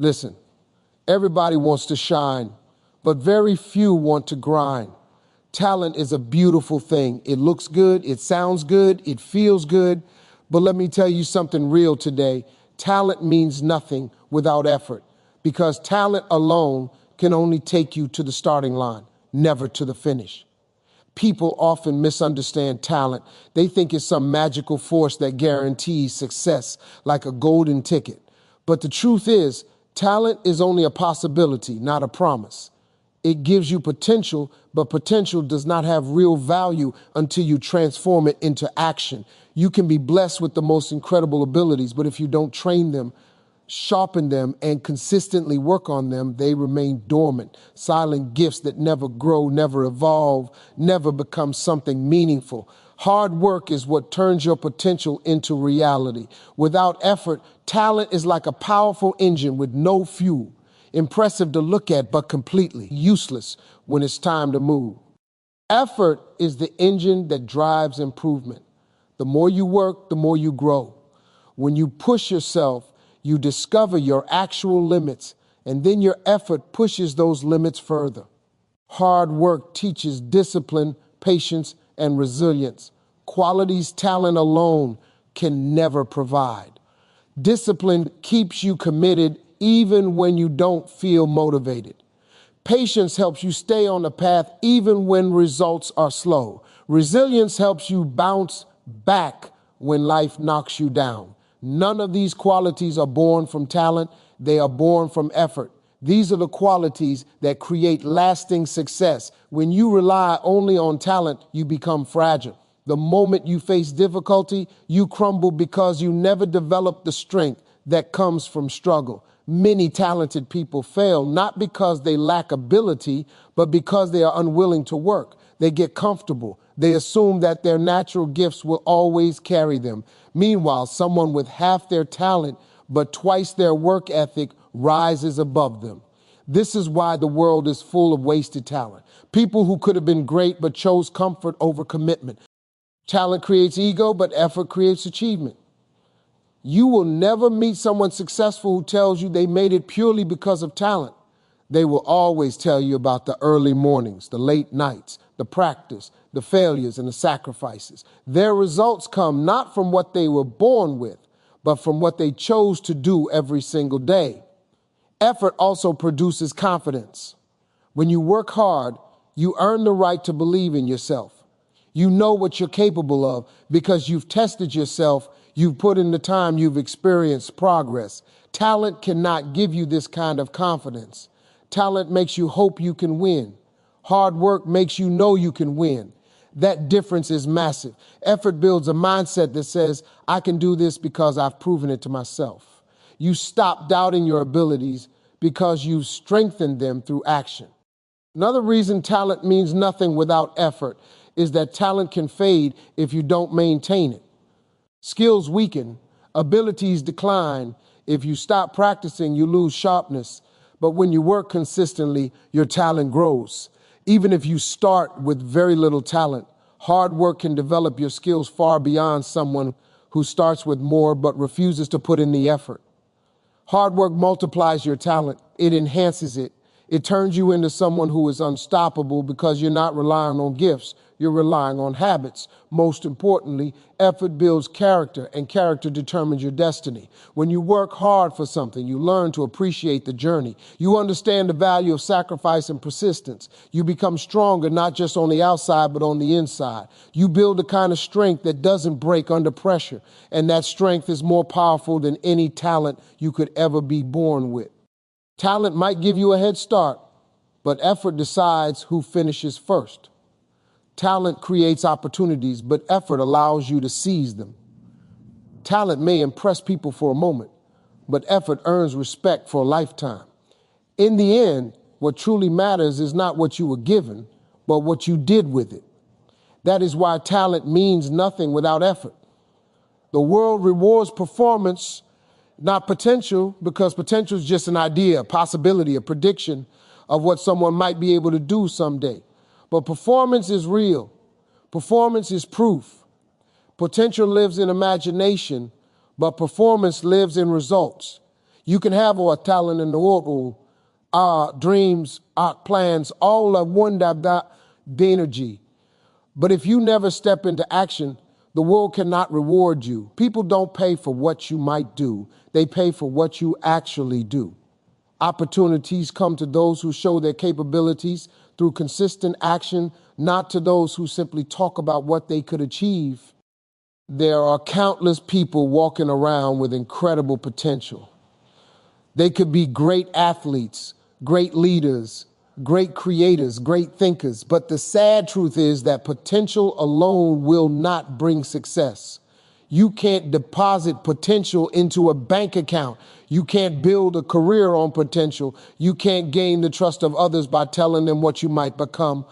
Listen, everybody wants to shine, but very few want to grind. Talent is a beautiful thing. It looks good, it sounds good, it feels good. But let me tell you something real today. Talent means nothing without effort, because talent alone can only take you to the starting line, never to the finish. People often misunderstand talent. They think it's some magical force that guarantees success, like a golden ticket. But the truth is, talent is only a possibility, not a promise. It gives you potential, but potential does not have real value until you transform it into action. You can be blessed with the most incredible abilities, but if you don't train them, sharpen them, and consistently work on them, they remain dormant, silent gifts that never grow, never evolve, never become something meaningful. Hard work is what turns your potential into reality. Without effort, talent is like a powerful engine with no fuel. Impressive to look at, but completely useless when it's time to move. Effort is the engine that drives improvement. The more you work, the more you grow. When you push yourself, you discover your actual limits, and then your effort pushes those limits further. Hard work teaches discipline, patience, and resilience, qualities talent alone can never provide. Discipline keeps you committed even when you don't feel motivated. Patience helps you stay on the path even when results are slow. Resilience helps you bounce back when life knocks you down. None of these qualities are born from talent, they are born from effort. These are the qualities that create lasting success. When you rely only on talent, you become fragile. The moment you face difficulty, you crumble because you never develop the strength that comes from struggle. Many talented people fail not because they lack ability, but because they are unwilling to work. They get comfortable. They assume that their natural gifts will always carry them. Meanwhile, someone with half their talent but twice their work ethic rises above them. This is why the world is full of wasted talent. People who could have been great but chose comfort over commitment. Talent creates ego, but effort creates achievement. You will never meet someone successful who tells you they made it purely because of talent. They will always tell you about the early mornings, the late nights, the practice, the failures, and the sacrifices. Their results come not from what they were born with, but from what they chose to do every single day. Effort also produces confidence. When you work hard, you earn the right to believe in yourself. You know what you're capable of because you've tested yourself, you've put in the time, you've experienced progress. Talent cannot give you this kind of confidence. Talent makes you hope you can win. Hard work makes you know you can win. That difference is massive. Effort builds a mindset that says, I can do this because I've proven it to myself. You stop doubting your abilities because you've strengthened them through action. Another reason talent means nothing without effort is that talent can fade if you don't maintain it. Skills weaken, abilities decline. If you stop practicing, you lose sharpness. But when you work consistently, your talent grows. Even if you start with very little talent, hard work can develop your skills far beyond someone who starts with more but refuses to put in the effort. Hard work multiplies your talent. It enhances it. It turns you into someone who is unstoppable because you're not relying on gifts. You're relying on habits. Most importantly, effort builds character, and character determines your destiny. When you work hard for something, you learn to appreciate the journey. You understand the value of sacrifice and persistence. You become stronger, not just on the outside, but on the inside. You build a kind of strength that doesn't break under pressure, and that strength is more powerful than any talent you could ever be born with. Talent might give you a head start, but effort decides who finishes first. Talent creates opportunities, but effort allows you to seize them. Talent may impress people for a moment, but effort earns respect for a lifetime. In the end, what truly matters is not what you were given, but what you did with it. That is why talent means nothing without effort. The world rewards performance, not potential, because potential is just an idea, a possibility, a prediction of what someone might be able to do someday. But performance is real. Performance is proof. Potential lives in imagination, but performance lives in results. You can have all talent in the world, our dreams, our plans, all of wonder energy. But if you never step into action, the world cannot reward you. People don't pay for what you might do. They pay for what you actually do. Opportunities come to those who show their capabilities through consistent action, not to those who simply talk about what they could achieve. There are countless people walking around with incredible potential. They could be great athletes, great leaders, great creators, great thinkers, but the sad truth is that potential alone will not bring success. You can't deposit potential into a bank account. You can't build a career on potential. You can't gain the trust of others by telling them what you might become.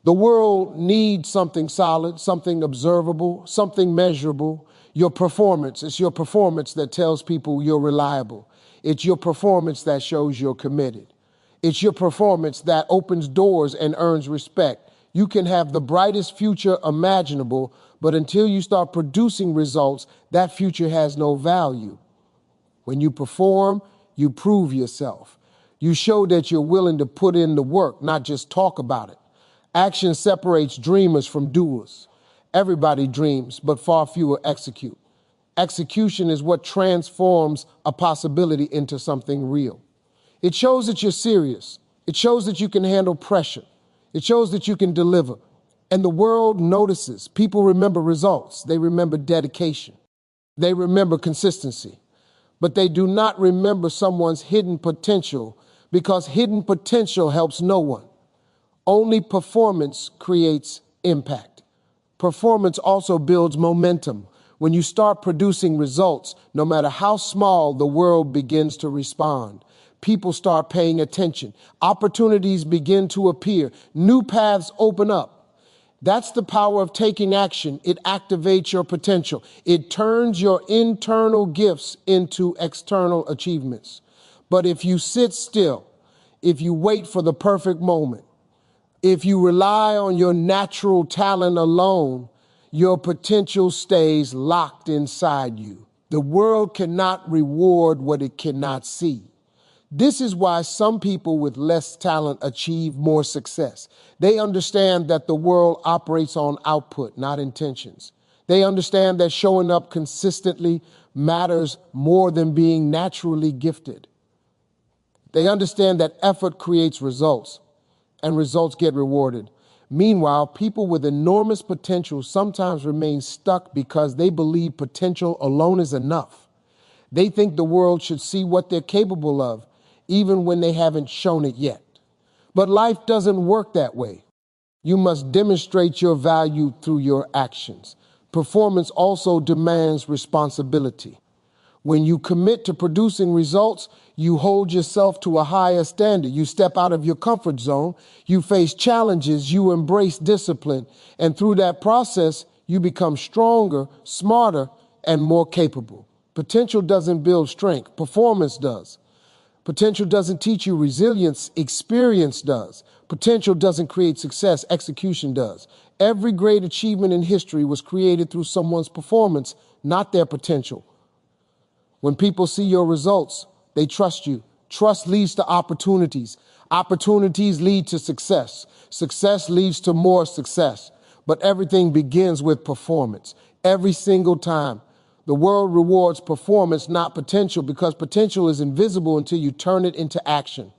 The world needs something solid, something observable, something measurable. Your performance. It's your performance that tells people you're reliable. It's your performance that shows you're committed. It's your performance that opens doors and earns respect. You can have the brightest future imaginable, but until you start producing results, that future has no value. When you perform, you prove yourself. You show that you're willing to put in the work, not just talk about it. Action separates dreamers from doers. Everybody dreams, but far fewer execute. Execution is what transforms a possibility into something real. It shows that you're serious. It shows that you can handle pressure. It shows that you can deliver. And the world notices. People remember results. They remember dedication. They remember consistency. But they do not remember someone's hidden potential, because hidden potential helps no one. Only performance creates impact. Performance also builds momentum. When you start producing results, no matter how small, the world begins to respond. People start paying attention. Opportunities begin to appear. New paths open up. That's the power of taking action. It activates your potential. It turns your internal gifts into external achievements. But if you sit still, if you wait for the perfect moment, if you rely on your natural talent alone, your potential stays locked inside you. The world cannot reward what it cannot see. This is why some people with less talent achieve more success. They understand that the world operates on output, not intentions. They understand that showing up consistently matters more than being naturally gifted. They understand that effort creates results, and results get rewarded. Meanwhile, people with enormous potential sometimes remain stuck because they believe potential alone is enough. They think the world should see what they're capable of, even when they haven't shown it yet. But life doesn't work that way. You must demonstrate your value through your actions. Performance also demands responsibility. When you commit to producing results, you hold yourself to a higher standard. You step out of your comfort zone, you face challenges, you embrace discipline, and through that process, you become stronger, smarter, and more capable. Potential doesn't build strength, performance does. Potential doesn't teach you resilience, experience does. Potential doesn't create success, execution does. Every great achievement in history was created through someone's performance, not their potential. When people see your results, they trust you. Trust leads to opportunities. Opportunities lead to success. Success leads to more success. But everything begins with performance. Every single time. The world rewards performance, not potential, because potential is invisible until you turn it into action.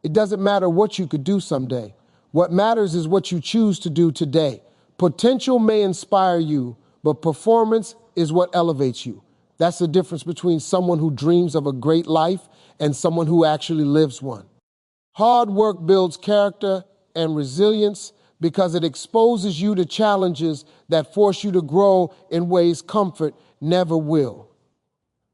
It doesn't matter what you could do someday. What matters is what you choose to do today. Potential may inspire you, but performance is what elevates you. That's the difference between someone who dreams of a great life and someone who actually lives one. Hard work builds character and resilience because it exposes you to challenges that force you to grow in ways comfort never will.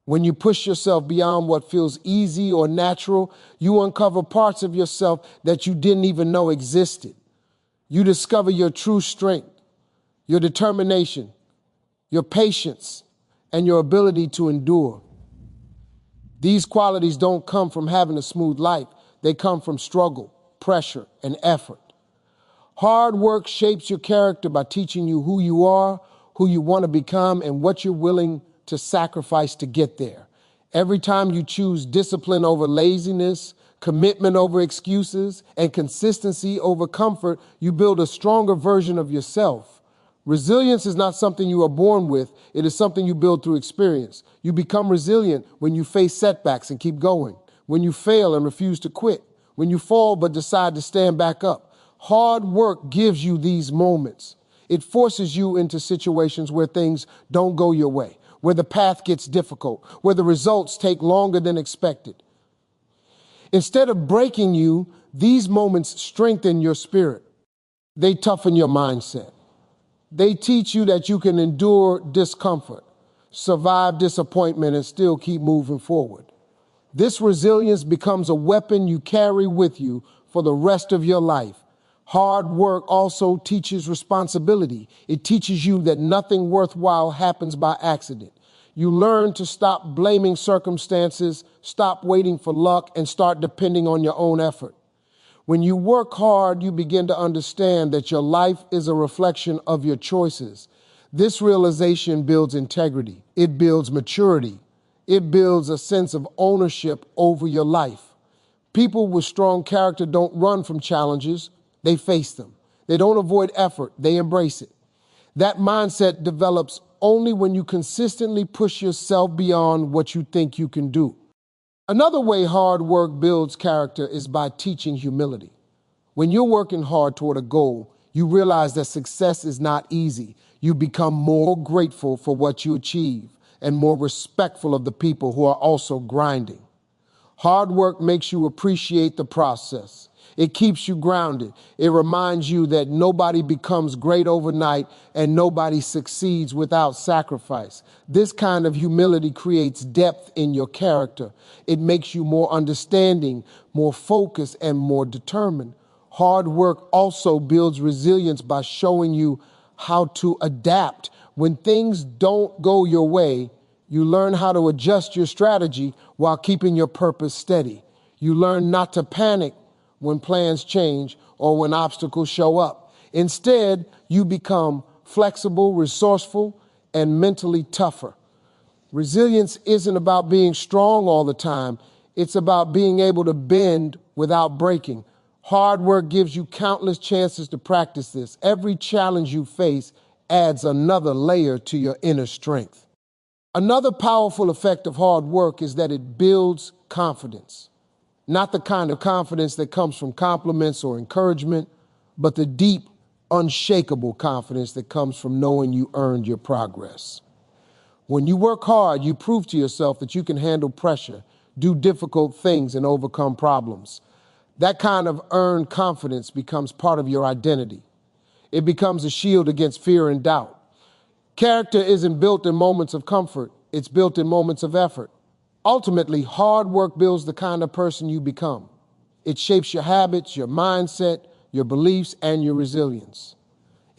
When you push yourself beyond what feels easy or natural, you uncover parts of yourself that you didn't even know existed. You discover your true strength, your determination, your patience, and your ability to endure. These qualities don't come from having a smooth life. They come from struggle, pressure, and effort. Hard work shapes your character by teaching you who you are, who you want to become, and what you're willing to sacrifice to get there. Every time you choose discipline over laziness, commitment over excuses, and consistency over comfort, you build a stronger version of yourself. Resilience is not something you are born with, it is something you build through experience. You become resilient when you face setbacks and keep going, when you fail and refuse to quit, when you fall but decide to stand back up. Hard work gives you these moments. It forces you into situations where things don't go your way, where the path gets difficult, where the results take longer than expected. Instead of breaking you, these moments strengthen your spirit. They toughen your mindset. They teach you that you can endure discomfort, survive disappointment, and still keep moving forward. This resilience becomes a weapon you carry with you for the rest of your life. Hard work also teaches responsibility. It teaches you that nothing worthwhile happens by accident. You learn to stop blaming circumstances, stop waiting for luck, and start depending on your own effort. When you work hard, you begin to understand that your life is a reflection of your choices. This realization builds integrity. It builds maturity. It builds a sense of ownership over your life. People with strong character don't run from challenges, they face them. They don't avoid effort, they embrace it. That mindset develops only when you consistently push yourself beyond what you think you can do. Another way hard work builds character is by teaching humility. When you're working hard toward a goal, you realize that success is not easy. You become more grateful for what you achieve and more respectful of the people who are also grinding. Hard work makes you appreciate the process. It keeps you grounded. It reminds you that nobody becomes great overnight and nobody succeeds without sacrifice. This kind of humility creates depth in your character. It makes you more understanding, more focused, and more determined. Hard work also builds resilience by showing you how to adapt. When things don't go your way, you learn how to adjust your strategy while keeping your purpose steady. You learn not to panic when plans change or when obstacles show up. Instead, you become flexible, resourceful, and mentally tougher. Resilience isn't about being strong all the time. It's about being able to bend without breaking. Hard work gives you countless chances to practice this. Every challenge you face adds another layer to your inner strength. Another powerful effect of hard work is that it builds confidence. Not the kind of confidence that comes from compliments or encouragement, but the deep, unshakable confidence that comes from knowing you earned your progress. When you work hard, you prove to yourself that you can handle pressure, do difficult things, and overcome problems. That kind of earned confidence becomes part of your identity. It becomes a shield against fear and doubt. Character isn't built in moments of comfort, it's built in moments of effort. Ultimately, hard work builds the kind of person you become. It shapes your habits, your mindset, your beliefs, and your resilience.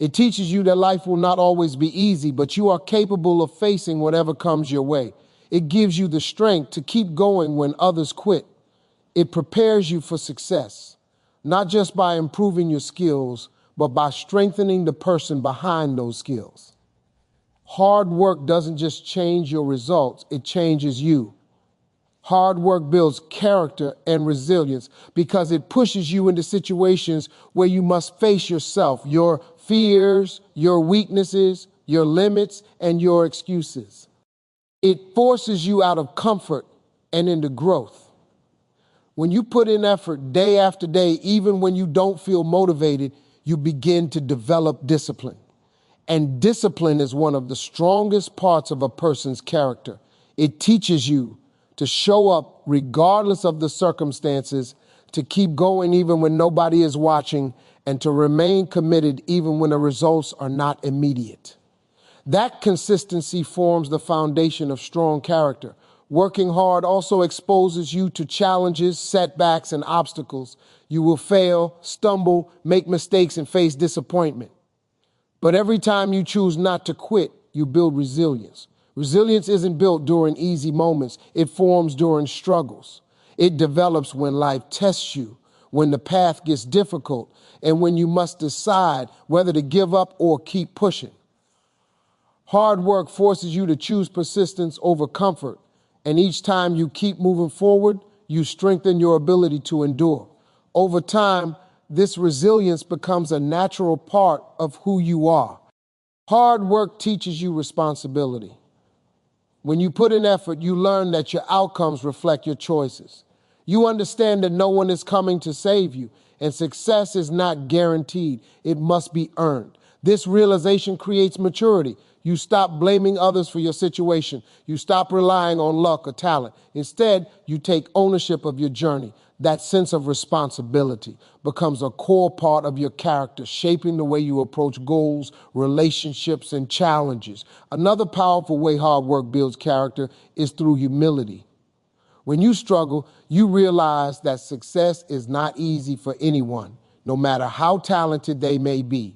It teaches you that life will not always be easy, but you are capable of facing whatever comes your way. It gives you the strength to keep going when others quit. It prepares you for success, not just by improving your skills, but by strengthening the person behind those skills. Hard work doesn't just change your results, it changes you. Hard work builds character and resilience because it pushes you into situations where you must face yourself, your fears, your weaknesses, your limits, and your excuses. It forces you out of comfort and into growth. When you put in effort day after day, even when you don't feel motivated, you begin to develop discipline. And discipline is one of the strongest parts of a person's character. It teaches you to show up regardless of the circumstances, to keep going even when nobody is watching, and to remain committed even when the results are not immediate. That consistency forms the foundation of strong character. Working hard also exposes you to challenges, setbacks, and obstacles. You will fail, stumble, make mistakes, and face disappointment. But every time you choose not to quit, you build resilience. Resilience isn't built during easy moments. It forms during struggles. It develops when life tests you, when the path gets difficult, and when you must decide whether to give up or keep pushing. Hard work forces you to choose persistence over comfort And each time you keep moving forward, you strengthen your ability to endure. Over time, this resilience becomes a natural part of who you are. Hard work teaches you responsibility. When you put in effort, you learn that your outcomes reflect your choices. You understand that no one is coming to save you, and success is not guaranteed. It must be earned. This realization creates maturity. You stop blaming others for your situation. You stop relying on luck or talent. Instead, you take ownership of your journey. That sense of responsibility becomes a core part of your character, shaping the way you approach goals, relationships, and challenges. Another powerful way hard work builds character is through humility. When you struggle, you realize that success is not easy for anyone, no matter how talented they may be.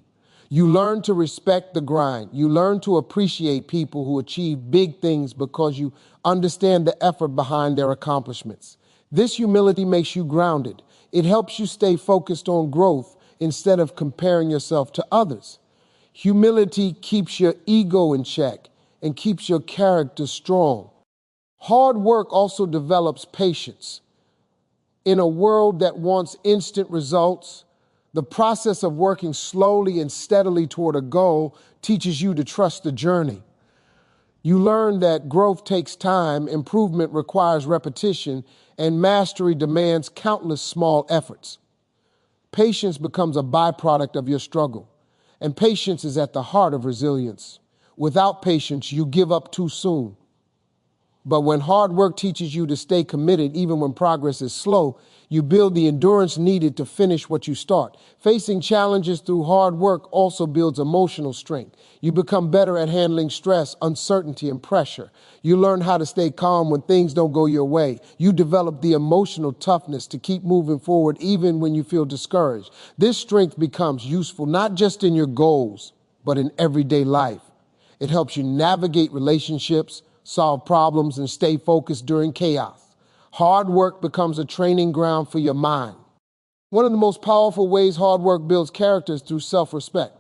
You learn to respect the grind. You learn to appreciate people who achieve big things because you understand the effort behind their accomplishments. This humility makes you grounded. It helps you stay focused on growth instead of comparing yourself to others. Humility keeps your ego in check and keeps your character strong. Hard work also develops patience. In a world that wants instant results, the process of working slowly and steadily toward a goal teaches you to trust the journey. You learn that growth takes time, improvement requires repetition, and mastery demands countless small efforts. Patience becomes a byproduct of your struggle, and patience is at the heart of resilience. Without patience, you give up too soon. But when hard work teaches you to stay committed even when progress is slow, you build the endurance needed to finish what you start. Facing challenges through hard work also builds emotional strength. You become better at handling stress, uncertainty, and pressure. You learn how to stay calm when things don't go your way. You develop the emotional toughness to keep moving forward even when you feel discouraged. This strength becomes useful not just in your goals, but in everyday life. It helps you navigate relationships, solve problems, and stay focused during chaos. Hard work becomes a training ground for your mind. One of the most powerful ways hard work builds character is through self-respect.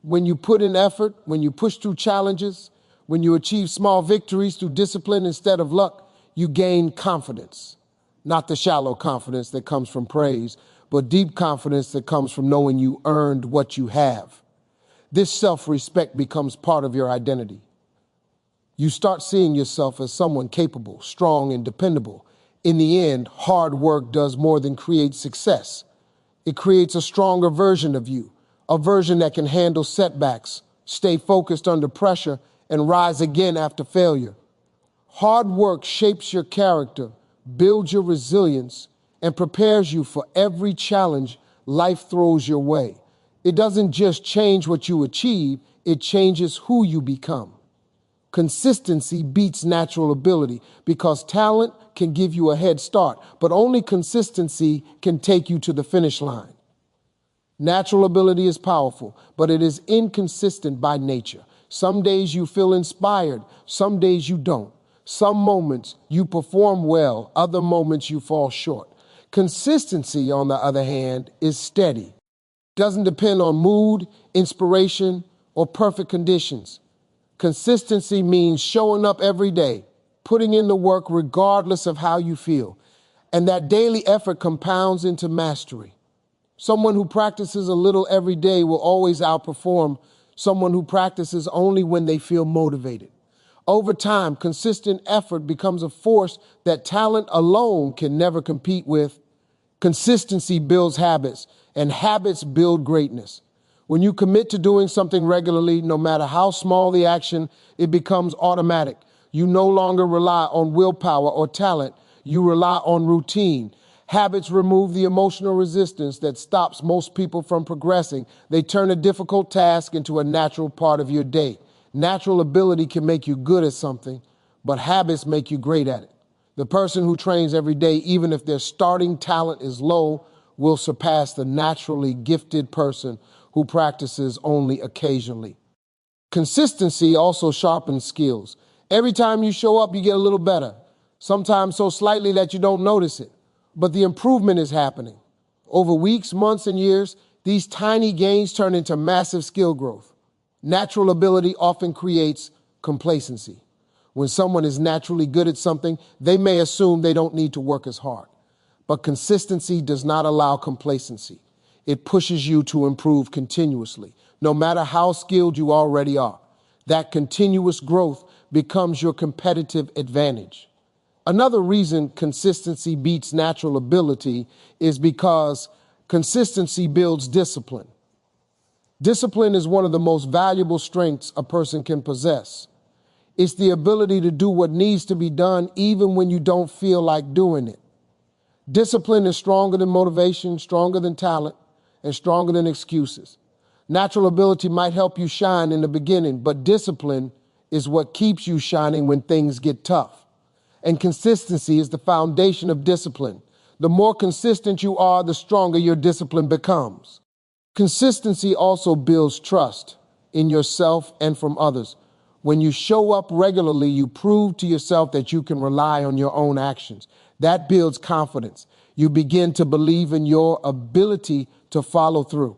When you put in effort, when you push through challenges, when you achieve small victories through discipline instead of luck, you gain confidence. Not the shallow confidence that comes from praise, but deep confidence that comes from knowing you earned what you have. This self-respect becomes part of your identity. You start seeing yourself as someone capable, strong, and dependable. In the end, hard work does more than create success. It creates a stronger version of you, a version that can handle setbacks, stay focused under pressure, and rise again after failure. Hard work shapes your character, builds your resilience, and prepares you for every challenge life throws your way. It doesn't just change what you achieve, it changes who you become. Consistency beats natural ability because talent can give you a head start, but only consistency can take you to the finish line. Natural ability is powerful, but it is inconsistent by nature. Some days you feel inspired, some days you don't. Some moments you perform well, other moments you fall short. Consistency, on the other hand, is steady. It doesn't depend on mood, inspiration, or perfect conditions. Consistency means showing up every day, putting in the work regardless of how you feel. And that daily effort compounds into mastery. Someone who practices a little every day will always outperform someone who practices only when they feel motivated. Over time, consistent effort becomes a force that talent alone can never compete with. Consistency builds habits, and habits build greatness. When you commit to doing something regularly, no matter how small the action, it becomes automatic. You no longer rely on willpower or talent. You rely on routine. Habits remove the emotional resistance that stops most people from progressing. They turn a difficult task into a natural part of your day. Natural ability can make you good at something, but habits make you great at it. The person who trains every day, even if their starting talent is low, will surpass the naturally gifted person who practices only occasionally. Consistency also sharpens skills. Every time you show up, you get a little better, sometimes so slightly that you don't notice it. But the improvement is happening. Over weeks, months, and years, these tiny gains turn into massive skill growth. Natural ability often creates complacency. When someone is naturally good at something, they may assume they don't need to work as hard. But consistency does not allow complacency. It pushes you to improve continuously, no matter how skilled you already are. That continuous growth becomes your competitive advantage. Another reason consistency beats natural ability is because consistency builds discipline. Discipline is one of the most valuable strengths a person can possess. It's the ability to do what needs to be done even when you don't feel like doing it. Discipline is stronger than motivation, stronger than talent, and stronger than excuses. Natural ability might help you shine in the beginning, but discipline is what keeps you shining when things get tough. And consistency is the foundation of discipline. The more consistent you are, the stronger your discipline becomes. Consistency also builds trust in yourself and from others. When you show up regularly, you prove to yourself that you can rely on your own actions. That builds confidence. You begin to believe in your ability to follow through.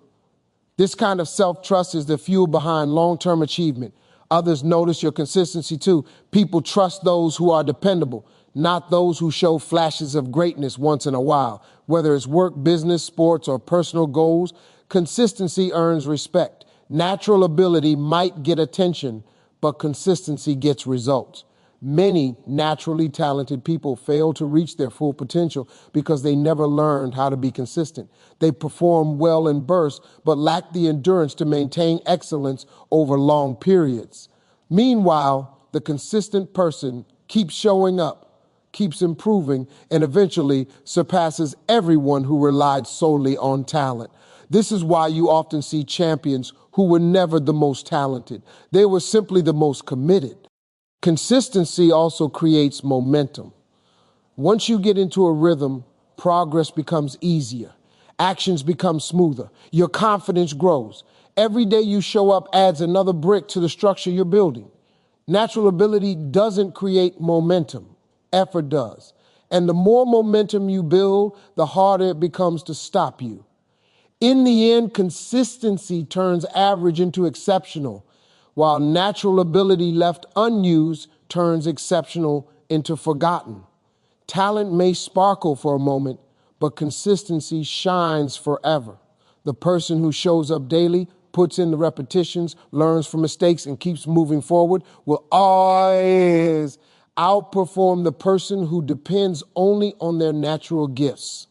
This kind of self-trust is the fuel behind long-term achievement. Others notice your consistency too. People trust those who are dependable, not those who show flashes of greatness once in a while. Whether it's work, business, sports, or personal goals, consistency earns respect. Natural ability might get attention, but consistency gets results. Many naturally talented people fail to reach their full potential because they never learned how to be consistent. They perform well in bursts, but lack the endurance to maintain excellence over long periods. Meanwhile, the consistent person keeps showing up, keeps improving, and eventually surpasses everyone who relied solely on talent. This is why you often see champions who were never the most talented. They were simply the most committed. Consistency also creates momentum. Once you get into a rhythm, progress becomes easier. Actions become smoother. Your confidence grows. Every day you show up adds another brick to the structure you're building. Natural ability doesn't create momentum. Effort does. And the more momentum you build, the harder it becomes to stop you. In the end, consistency turns average into exceptional, while natural ability left unused turns exceptional into forgotten. Talent may sparkle for a moment, but consistency shines forever. The person who shows up daily, puts in the repetitions, learns from mistakes, and keeps moving forward will always outperform the person who depends only on their natural gifts.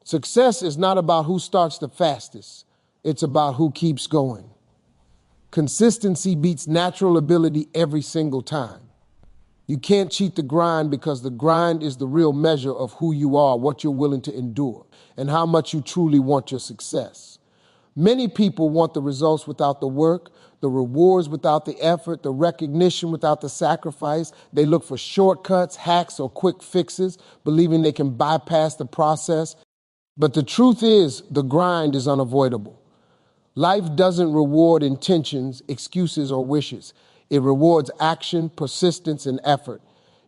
Success is not about who starts the fastest. It's about who keeps going. Consistency beats natural ability every single time. You can't cheat the grind because the grind is the real measure of who you are, what you're willing to endure, and how much you truly want your success. Many people want the results without the work, the rewards without the effort, the recognition without the sacrifice. They look for shortcuts, hacks, or quick fixes, believing they can bypass the process. But the truth is, the grind is unavoidable. Life doesn't reward intentions, excuses, or wishes. It rewards action, persistence, and effort.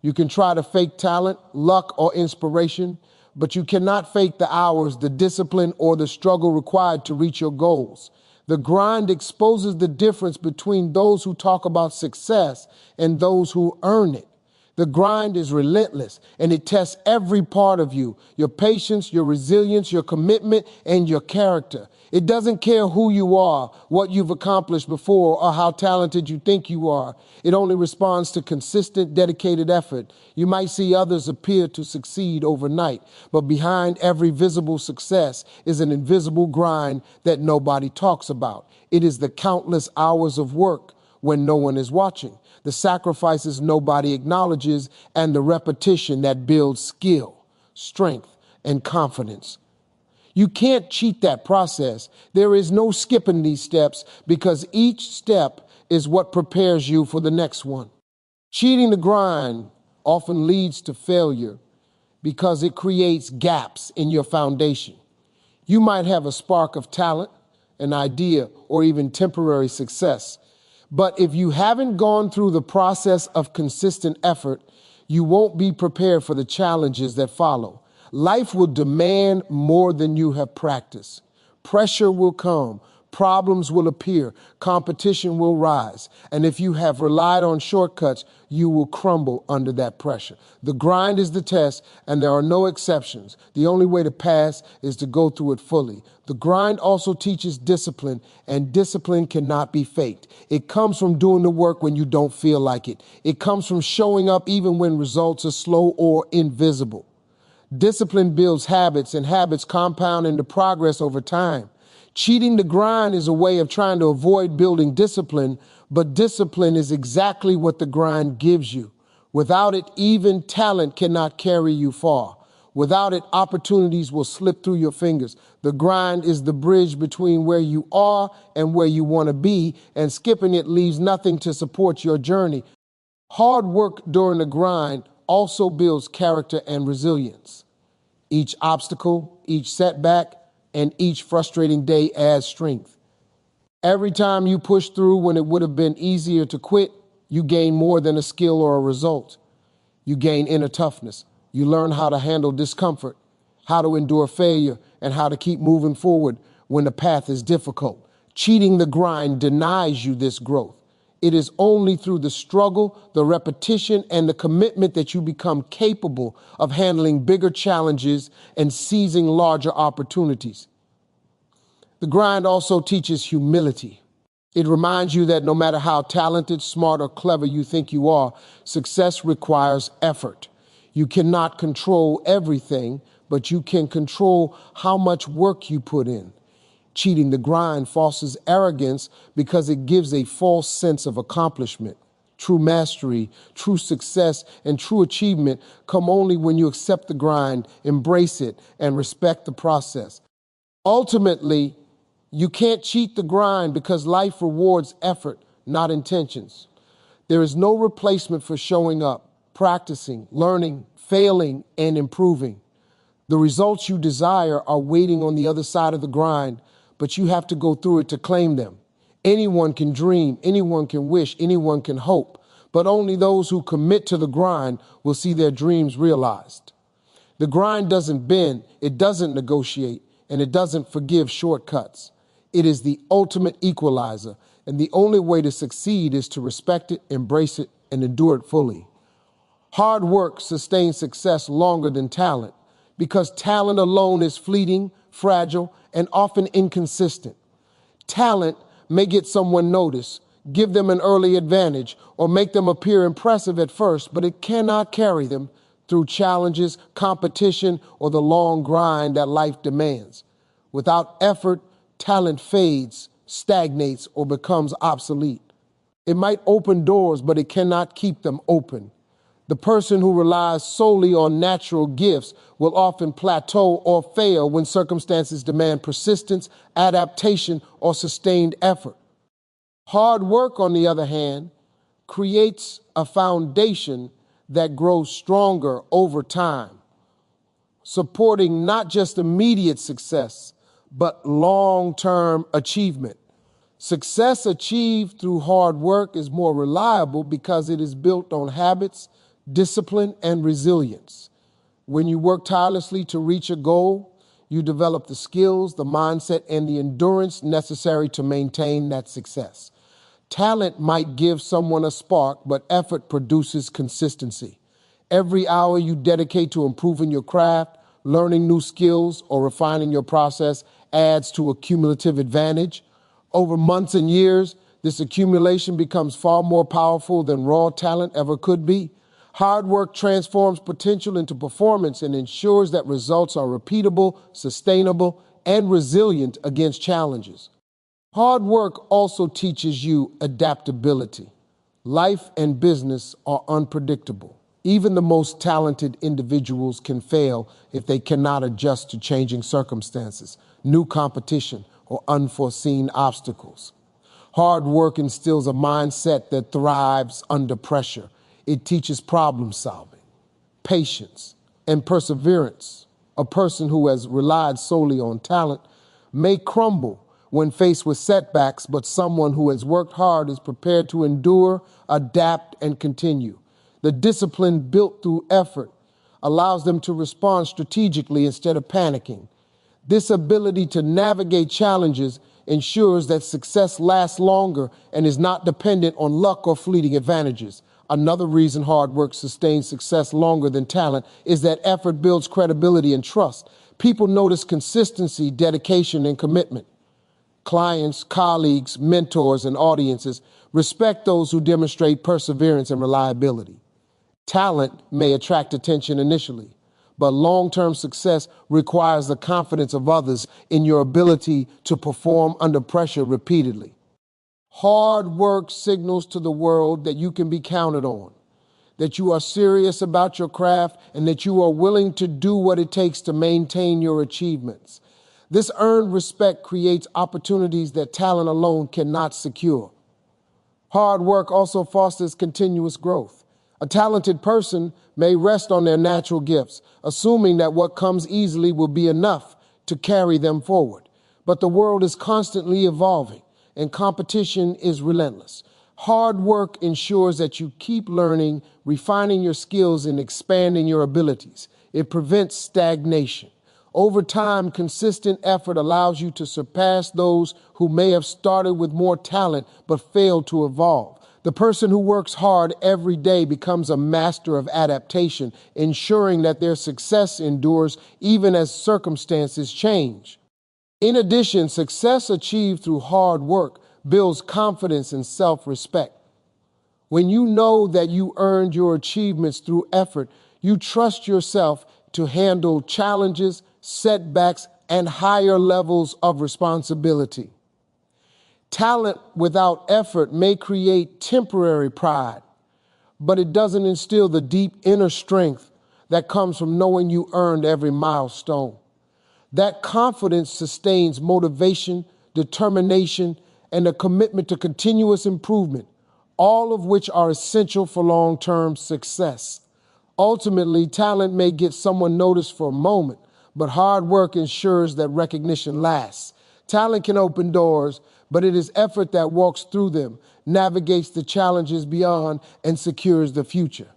You can try to fake talent, luck, or inspiration, but you cannot fake the hours, the discipline, or the struggle required to reach your goals. The grind exposes the difference between those who talk about success and those who earn it. The grind is relentless, and it tests every part of you, your patience, your resilience, your commitment, and your character. It doesn't care who you are, what you've accomplished before, or how talented you think you are. It only responds to consistent, dedicated effort. You might see others appear to succeed overnight, but behind every visible success is an invisible grind that nobody talks about. It is the countless hours of work when no one is watching, the sacrifices nobody acknowledges, and the repetition that builds skill, strength, and confidence. You can't cheat that process. There is no skipping these steps because each step is what prepares you for the next one. Cheating the grind often leads to failure because it creates gaps in your foundation. You might have a spark of talent, an idea, or even temporary success. But if you haven't gone through the process of consistent effort, you won't be prepared for the challenges that follow. Life will demand more than you have practiced. Pressure will come. Problems will appear, competition will rise, and if you have relied on shortcuts, you will crumble under that pressure. The grind is the test, and there are no exceptions. The only way to pass is to go through it fully. The grind also teaches discipline, and discipline cannot be faked. It comes from doing the work when you don't feel like it. It comes from showing up even when results are slow or invisible. Discipline builds habits, and habits compound into progress over time. Cheating the grind is a way of trying to avoid building discipline, but discipline is exactly what the grind gives you. Without it, even talent cannot carry you far. Without it, opportunities will slip through your fingers. The grind is the bridge between where you are and where you want to be, and skipping it leaves nothing to support your journey. Hard work during the grind also builds character and resilience. Each obstacle, each setback, and each frustrating day adds strength. Every time you push through when it would have been easier to quit, you gain more than a skill or a result. You gain inner toughness. You learn how to handle discomfort, how to endure failure, and how to keep moving forward when the path is difficult. Cheating the grind denies you this growth. It is only through the struggle, the repetition, and the commitment that you become capable of handling bigger challenges and seizing larger opportunities. The grind also teaches humility. It reminds you that no matter how talented, smart, or clever you think you are, success requires effort. You cannot control everything, but you can control how much work you put in. Cheating the grind fosters arrogance because it gives a false sense of accomplishment. True mastery, true success, and true achievement come only when you accept the grind, embrace it, and respect the process. Ultimately, you can't cheat the grind because life rewards effort, not intentions. There is no replacement for showing up, practicing, learning, failing, and improving. The results you desire are waiting on the other side of the grind, but you have to go through it to claim them. Anyone can dream, anyone can wish, anyone can hope, but only those who commit to the grind will see their dreams realized. The grind doesn't bend, it doesn't negotiate, and it doesn't forgive shortcuts. It is the ultimate equalizer, and the only way to succeed is to respect it, embrace it, and endure it fully. Hard work sustains success longer than talent, because talent alone is fleeting, fragile, and often inconsistent. Talent may get someone noticed, give them an early advantage, or make them appear impressive at first, but it cannot carry them through challenges, competition, or the long grind that life demands. Without effort, talent fades, stagnates, or becomes obsolete. It might open doors, but it cannot keep them open. The person who relies solely on natural gifts will often plateau or fail when circumstances demand persistence, adaptation, or sustained effort. Hard work, on the other hand, creates a foundation that grows stronger over time, supporting not just immediate success, but long-term achievement. Success achieved through hard work is more reliable because it is built on habits, discipline, and resilience. When you work tirelessly to reach a goal, you develop the skills, the mindset, and the endurance necessary to maintain that success. Talent might give someone a spark, but effort produces consistency. Every hour you dedicate to improving your craft, learning new skills, or refining your process adds to a cumulative advantage. Over months and years, this accumulation becomes far more powerful than raw talent ever could be. Hard work transforms potential into performance and ensures that results are repeatable, sustainable, and resilient against challenges. Hard work also teaches you adaptability. Life and business are unpredictable. Even the most talented individuals can fail if they cannot adjust to changing circumstances, new competition, or unforeseen obstacles. Hard work instills a mindset that thrives under pressure. It teaches problem solving, patience, and perseverance. A person who has relied solely on talent may crumble when faced with setbacks, but someone who has worked hard is prepared to endure, adapt, and continue. The discipline built through effort allows them to respond strategically instead of panicking. This ability to navigate challenges ensures that success lasts longer and is not dependent on luck or fleeting advantages. Another reason hard work sustains success longer than talent is that effort builds credibility and trust. People notice consistency, dedication, and commitment. Clients, colleagues, mentors, and audiences respect those who demonstrate perseverance and reliability. Talent may attract attention initially, but long-term success requires the confidence of others in your ability to perform under pressure repeatedly. Hard work signals to the world that you can be counted on, that you are serious about your craft, and that you are willing to do what it takes to maintain your achievements. This earned respect creates opportunities that talent alone cannot secure. Hard work also fosters continuous growth. A talented person may rest on their natural gifts, assuming that what comes easily will be enough to carry them forward. But the world is constantly evolving, and competition is relentless. Hard work ensures that you keep learning, refining your skills, and expanding your abilities. It prevents stagnation. Over time, consistent effort allows you to surpass those who may have started with more talent but failed to evolve. The person who works hard every day becomes a master of adaptation, ensuring that their success endures even as circumstances change. In addition, success achieved through hard work builds confidence and self-respect. When you know that you earned your achievements through effort, you trust yourself to handle challenges, setbacks, and higher levels of responsibility. Talent without effort may create temporary pride, but it doesn't instill the deep inner strength that comes from knowing you earned every milestone. That confidence sustains motivation, determination, and a commitment to continuous improvement, all of which are essential for long-term success. Ultimately, talent may get someone noticed for a moment, but hard work ensures that recognition lasts. Talent can open doors, but it is effort that walks through them, navigates the challenges beyond, and secures the future.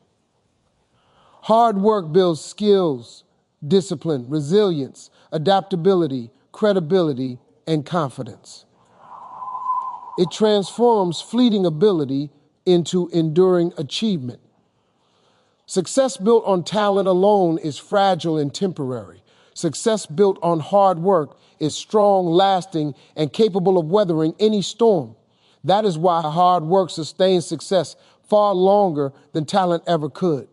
Hard work builds skills, discipline, resilience, adaptability, credibility, and confidence. It transforms fleeting ability into enduring achievement. Success built on talent alone is fragile and temporary. Success built on hard work is strong, lasting, and capable of weathering any storm. That is why hard work sustains success far longer than talent ever could.